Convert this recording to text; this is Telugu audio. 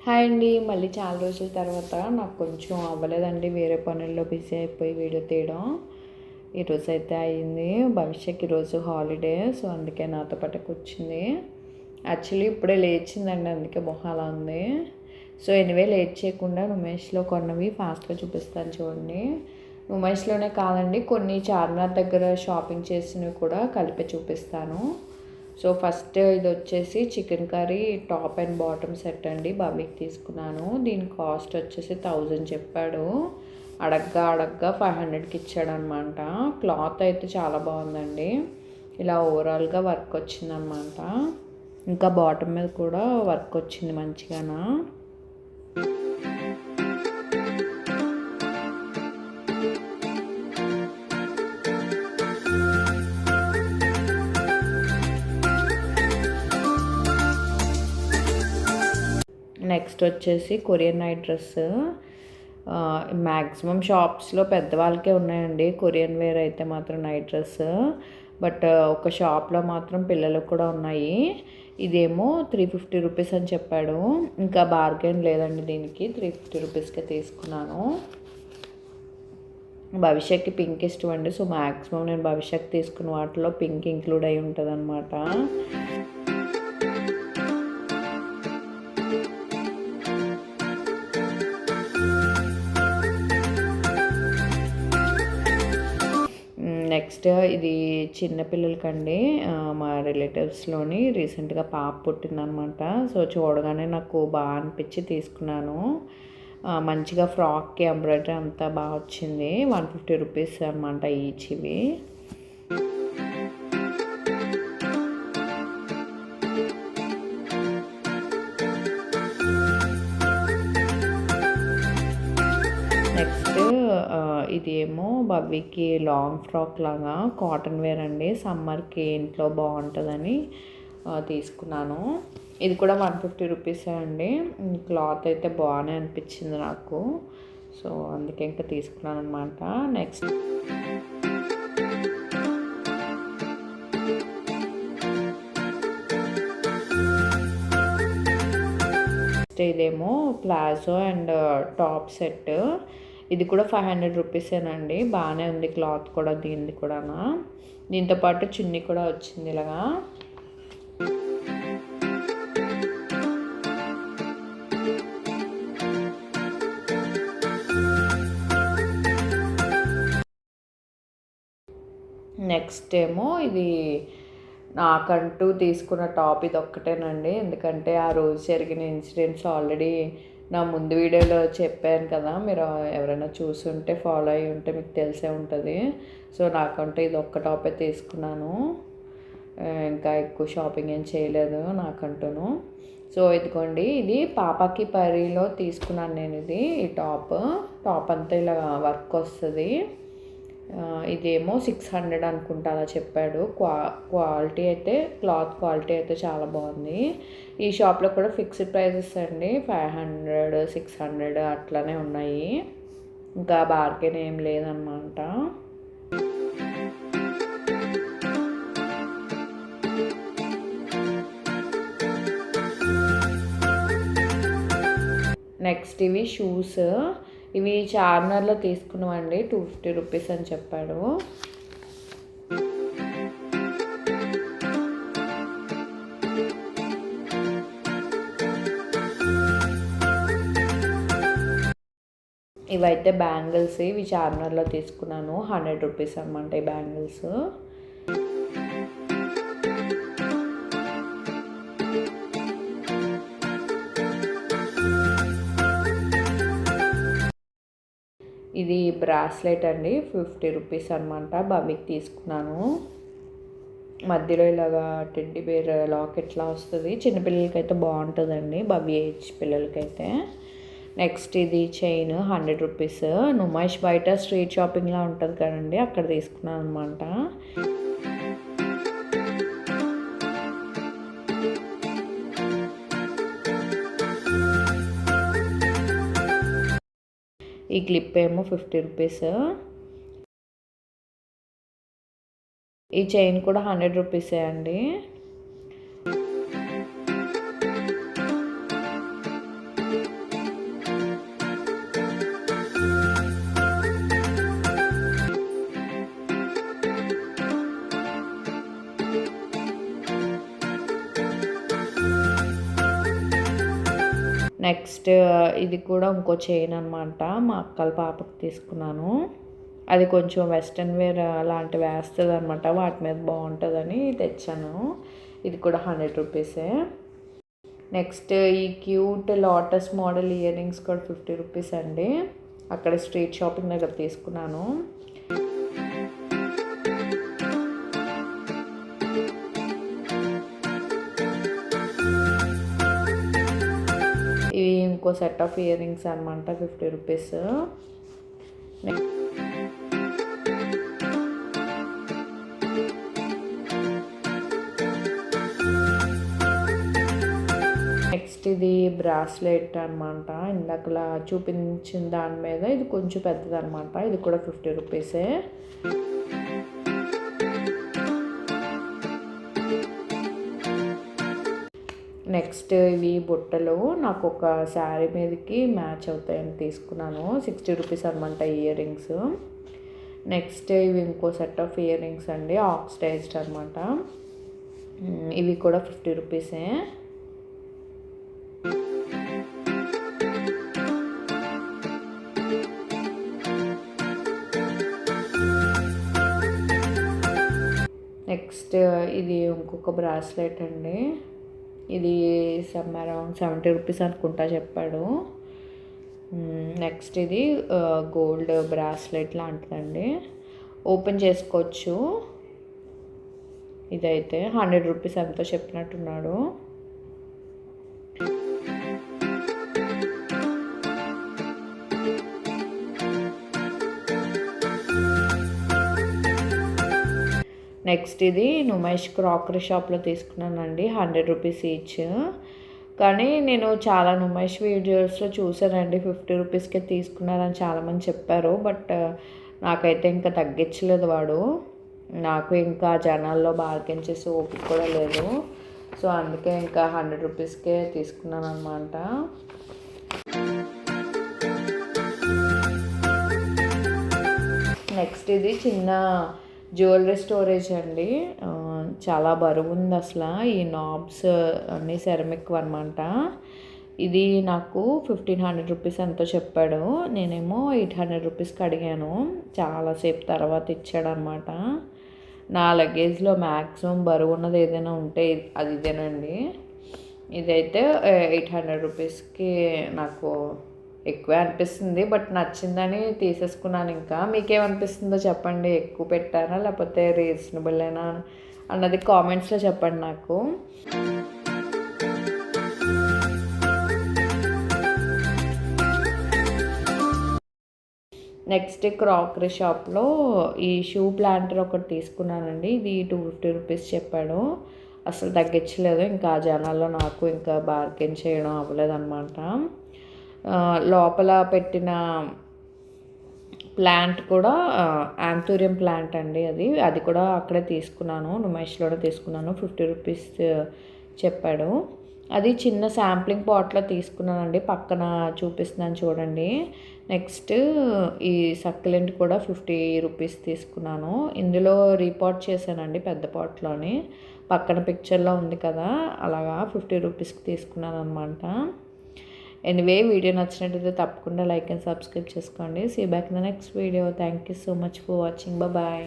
హాయ్ అండి. మళ్ళీ చాలా రోజుల తర్వాత నాకు కొంచెం అవ్వలేదండి, వేరే పనుల్లో బిజీ అయిపోయి వీడియో తీయడం. ఈరోజైతే అయింది. భవిష్యత్ ఈరోజు హాలిడే, సో అందుకే నాతో పాటు కూర్చుంది. యాక్చువల్లీ ఇప్పుడే లేచిందండి, అందుకే మొహం అలా ఉంది. సో ఎనివే లేట్ చేయకుండా నుమేష్లో కొన్నవి ఫాస్ట్గా చూపిస్తాను చూడండి. నుమేష్లోనే కాదండి, కొన్ని చార్మినార్ దగ్గర షాపింగ్ చేసినవి కూడా కలిపి చూపిస్తాను. సో ఫస్ట్ ఇది వచ్చేసి chicken curry top and bottom set అండి, భవ్యకి తీసుకున్నాను. దీని కాస్ట్ వచ్చేసి 1000 చెప్పాడు. అడగ్గా 500కి ఇచ్చాడు అనమాట. క్లాత్ అయితే చాలా బాగుందండి. ఇలా ఓవరాల్గా వర్క్ వచ్చిందనమాట. ఇంకా బాటమ్ మీద కూడా వర్క్ వచ్చింది మంచిగానా. నెక్స్ట్ వచ్చేసి కొరియన్ నైట్ డ్రెస్. మ్యాక్సిమం షాప్స్లో పెద్దవాళ్ళకే ఉన్నాయండి కొరియన్ వేర్ అయితే మాత్రం నైట్ డ్రెస్. బట్ ఒక షాప్లో మాత్రం పిల్లలకు కూడా ఉన్నాయి. ఇదేమో 350 రూపీస్ అని చెప్పాడు. ఇంకా బార్గెన్ లేదండి దీనికి, 350 రూపీస్కే తీసుకున్నాను. భవిష్యత్కి పింక్ ఇష్టం అండి, సో మ్యాక్సిమం నేను భవిష్యత్ తీసుకున్న వాటిలో పింక్ ఇంక్లూడ్ అయి ఉంటుంది అనమాట. నెక్స్ట్ ఇది చిన్నపిల్లలకండి, మా రిలేటివ్స్లోని రీసెంట్గా పాప పుట్టిందనమాట. సో చూడగానే నాకు బాగా అనిపించి తీసుకున్నాను. మంచిగా ఫ్రాక్కి ఎంబ్రాయిడరీ అంతా బాగా వచ్చింది. 150 రూపీస్ అనమాట ఈచ్ ఇవి. నెక్స్ట్ ఇది ఏమో భవ్యకి లాంగ్ ఫ్రాక్ లాగా కాటన్ వేర్ అండి, సమ్మర్కి ఇంట్లో బాగుంటుందని తీసుకున్నాను. ఇది కూడా 150 రూపీసే అండి. క్లాత్ అయితే బాగానే అనిపించింది నాకు, సో అందుకే ఇంకా తీసుకున్నాను అనమాట. నెక్స్ట్ ఇదేమో ప్లాజో అండ్ టాప్ సెట్. ఇది కూడా 500 రూపీసేనండి. బాగానే ఉంది క్లాత్ కూడా దీనిది కూడా. దీంతో పాటు చున్నీ కూడా వచ్చింది ఇలాగా. నెక్స్ట్ ఏమో ఇది నాకంటూ తీసుకున్న టాప్ ఇది ఒక్కటేనండి. ఎందుకంటే ఆ రోజు జరిగిన ఇన్సిడెంట్స్ ఆల్రెడీ నా ముందు వీడియోలో చెప్పాను కదా, మీరు ఎవరైనా చూసుంటే ఫాలో అయ్యి ఉంటే మీకు తెలిసే ఉంటుంది. సో నాకంటూ ఇది ఒక్క టాపే తీసుకున్నాను, ఇంకా ఎక్కువ షాపింగ్ ఏం చేయలేదు నాకంటూను. సో ఇదిగోండి, ఇది పాపకి పరీలో తీసుకున్నాను నేను. ఇది ఈ టాప్ అంతా ఇలా వర్క్ వస్తుంది. ఇదేమో 600 అనుకుంటా అలా చెప్పాడు. క్వాలిటీ అయితే క్లాత్ క్వాలిటీ అయితే చాలా బాగుంది. ఈ షాప్లో కూడా ఫిక్స్డ్ ప్రైజెస్ అండి, 500 600 అట్లానే ఉన్నాయి. ఇంకా బార్గెన్ ఏం లేదన్నమాట. నెక్స్ట్ ఇవి షూస్. ఇవి చార్మినార్లో తీసుకున్నామండి, 250 రూపీస్ అని చెప్పాడు. ఇవైతే బ్యాంగిల్స్, ఇవి చార్మినార్లో తీసుకున్నాను. 100 రూపీస్ అనమాట ఈ బ్యాంగిల్స్. ఇది బ్రాస్లెట్ అండి, 50 రూపీస్ అనమాట. భవ్యకి తీసుకున్నాను. మధ్యలో ఇలాగా టెడ్డీ బేర్ లాకెట్లా వస్తుంది. చిన్నపిల్లలకైతే బాగుంటుందండి, భవ్య ఏజ్ పిల్లలకైతే. నెక్స్ట్ ఇది చైన్ 100 రూపీస్. నుమాయిష్ బయట స్ట్రీట్ షాపింగ్లా ఉంటుంది కదండి, అక్కడ తీసుకున్నాను అనమాట. ఈ క్లిప్ ఏమో 50 రూపీస్. ఈ చైన్ కూడా 100 రూపీసే అండి. నెక్స్ట్ ఇది కూడా ఇంకో చైన్ అనమాట, మా అక్కల పాపకి తీసుకున్నాను. అది కొంచెం వెస్ట్రన్ వేర్ అలాంటివి వేస్తుంది అనమాట, వాటి మీద బాగుంటుందని తెచ్చాను. ఇది కూడా 100 రూపీసే. నెక్స్ట్ ఈ cute lotus model ear rings కూడా 50 రూపీస్ అండి. అక్కడ స్ట్రీట్ షాపింగ్ దగ్గర తీసుకున్నాను. ఇవి ఇంకో సెట్ ఆఫ్ ఇయర్ రింగ్స్ అనమాట, 50 రూపీస్. నెక్స్ట్ ఇది బ్రాస్లెట్ అనమాట, ఇందాకలా చూపించిన దాని మీద ఇది కొంచెం పెద్దది అనమాట, ఇది కూడా 50 రూపీసే. నెక్స్ట్ ఇవి బుట్టలు, నాకు ఒక శారీ మీదకి మ్యాచ్ అవుతాయని తీసుకున్నాను. 60 రూపీస్ అనమాట ఇయర్ రింగ్స్. నెక్స్ట్ ఇవి ఇంకో సెట్ ఆఫ్ ఇయర్ రింగ్స్ అండి, ఆక్సిడైజ్డ్ అనమాట. ఇవి కూడా 50 రూపీసే. నెక్స్ట్ ఇది ఇంకొక బ్రాస్లెట్ అండి, ఇది సమ్ అరౌండ్ 70 రూపీస్ అనుకుంటా చెప్పాడు. నెక్స్ట్ ఇది గోల్డ్ బ్రాస్లెట్ లాంటిదండి, ఓపెన్ చేసుకోవచ్చు. ఇదైతే 100 రూపీస్ ఎంతో చెప్పినట్టున్నాడు. నెక్స్ట్ ఇది నుమేష్ క్రాకరీ షాప్లో తీసుకున్నానండి, 100 రూపీస్ ఈచ్. కానీ నేను చాలా నుమేష్ వీడియోస్లో చూసానండి 50 రూపీస్కే తీసుకున్నారని చాలామంది చెప్పారు. బట్ నాకైతే ఇంకా తగ్గించలేదు వాడు, నాకు ఇంకా జనాల్లో బార్గెన్ చేసి ఓపిక కూడా లేదు. సో అందుకే ఇంకా 100 రూపీస్కే తీసుకున్నాను అనమాట. నెక్స్ట్ ఇది చిన్న జ్యువెలరీ స్టోరేజ్ అండి, చాలా బరువు ఉంది అసలు. ఈ నాబ్స్ అన్నీ సెరమిక్ అనమాట. ఇది నాకు 1500 రూపీస్ ఎంతో చెప్పాడు, నేనేమో 800 రూపీస్కి అడిగాను. చాలాసేపు తర్వాత ఇచ్చాడనమాట. నా లగేజ్లో మ్యాక్సిమం బరువు ఉన్నది ఏదైనా ఉంటే అది ఇదేనండి. ఇదైతే 800 రూపీస్కి నాకు ఎక్కువే అనిపిస్తుంది, బట్ నచ్చిందని తీసేసుకున్నాను. ఇంకా మీకేమనిపిస్తుందో చెప్పండి, ఎక్కువ పెట్టానా లేకపోతే రీజనబుల్నా అన్నది కామెంట్స్లో చెప్పండి నాకు. నెక్స్ట్ క్రాకరీ షాప్లో ఈ షూ ప్లాంటర్ ఒకటి తీసుకున్నానండి, ఇది 250 రూపీస్ చెప్పాడు. అసలు తగ్గించలేదు, ఇంకా జనాల్లో నాకు ఇంకా బార్గెన్ చేయడం అవ్వలేదన్నమాట. లోపల పెట్టిన ప్లాంట్ కూడా యాంథూరియం ప్లాంట్ అండి, అది కూడా అక్కడే తీసుకున్నాను, నుమేష్లోనే తీసుకున్నాను. 50 రూపీస్ చెప్పాడు. అది చిన్న శాంప్లింగ్ పాట్లో తీసుకున్నానండి, పక్కన చూపిస్తున్నాను చూడండి. నెక్స్ట్ ఈ సక్యులెంట్ కూడా 50 రూపీస్ తీసుకున్నాను. ఇందులో రీపాట్ చేశానండి పెద్ద పాట్లోని, పక్కన పిక్చర్లో ఉంది కదా అలాగా 50 రూపీస్కి తీసుకున్నాను అనమాట. ఎనీవే వీడియో నచ్చినట్టయితే తప్పకుండా లైక్ అండ్ సబ్స్క్రైబ్ చేసుకోండి. See back in the next video. Thank you so much for watching. Bye.